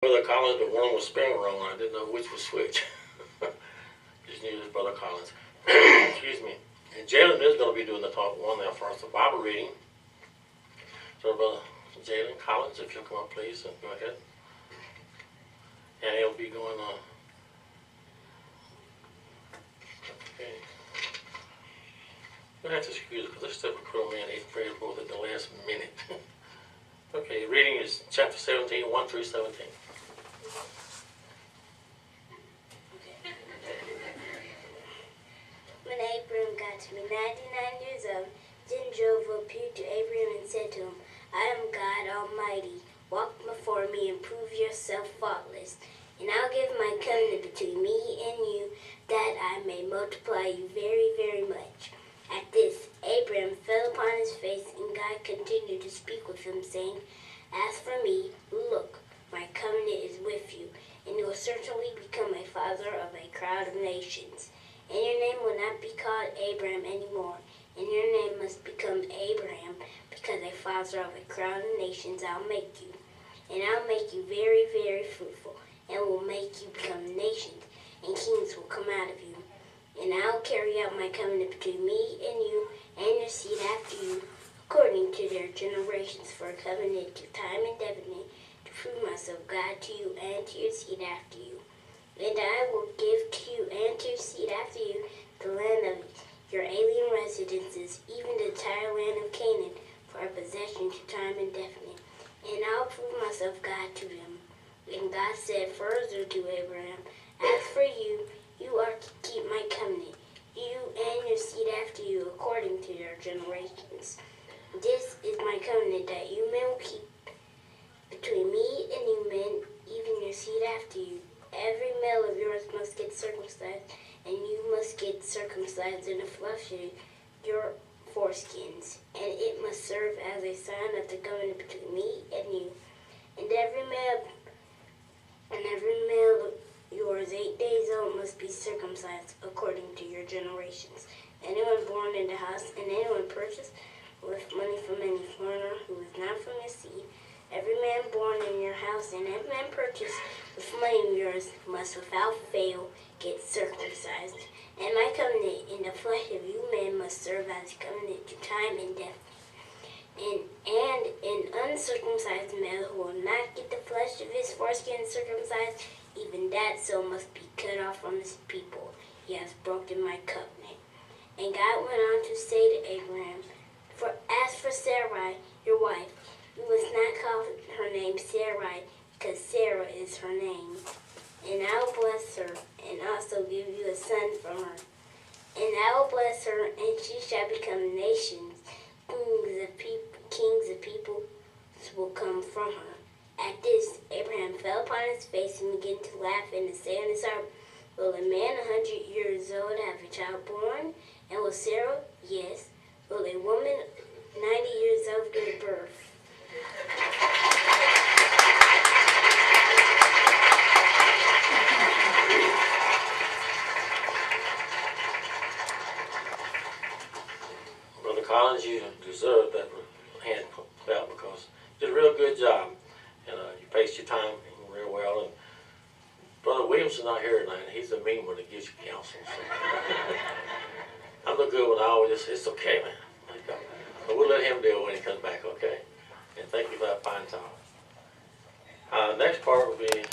Brother Collins, but one was spelled wrong. I didn't know which was which. Just knew it was Brother Collins. Excuse me. And Jalen is going to be doing the talk one now for us, the Bible reading. So, Brother Jalen Collins, if you'll come up, please, and go ahead. And he'll be going on. Okay. You'll have to excuse it because this stuff we put on me in 8th grade both at the last minute. Okay, reading is chapter 17, 1 through 17. When Abram got to be 99 years old, then Jehovah appeared to Abram and said to him, I am God Almighty. Walk before me and prove yourself faultless. And I'll give my covenant between me and you, that I may multiply you very, very much. At this, Abram fell upon his face, and God continued to speak with him, saying, As for me, look, my covenant is with you, and you will certainly become a father of a crowd of nations. And your name will not be called Abram anymore, and your name must become Abraham, because a father of a crowd of nations I'll make you. And I'll make you very, very fruitful, and will make you become nations, and kings will come out of you. And I'll carry out my covenant between me and you and your seed after you, according to their generations, for a covenant to time indefinite, to prove myself God to you and to your seed after you. And I will give to you and to your seed after you the land of your alien residences, even the entire land of Canaan, for a possession to time indefinite. And I'll prove myself God to them. And God said further to Abraham, As for you, you are to keep my covenant, you and your seed after you, according to your generations. This is my covenant that you men will keep between me and you men, even your seed after you. Every male of yours must get circumcised, and you must get circumcised in the flesh of your foreskins, and it must serve as a sign of the covenant between me and you. And every male of yours 8 days old must be circumcised according to your generations. Anyone born in the house and anyone purchased with money from any foreigner who is not from your seed, every man born in your house and every man purchased with money of yours must without fail get circumcised. And my covenant in the flesh of you men must serve as a covenant to time and death. And an uncircumcised male who will not get the flesh of his foreskin circumcised, even that soul must be cut off from his people. He has broken my covenant. And God went on to say to Abraham, As for Sarai, your wife, you must not call her name Sarai, because Sarah is her name. And I will bless her, and also give you a son from her. And I will bless her, and she shall become nations. Kings of people will come from her. At this, Abraham fell upon his face and began to laugh and to say in his heart, Will a man 100 years old have a child born? And will Sarah? Yes. Will a woman 90 years old give birth? Brother Collins, you deserve that hand clap because you did a real good job. And you paced your time real well. And Brother Williams is not here tonight. He's the mean one that gives you counsel. So. I'm the good one. I always just, it's okay, man. So we'll let him deal when he comes back, okay? And thank you for that fine talk. Next part will be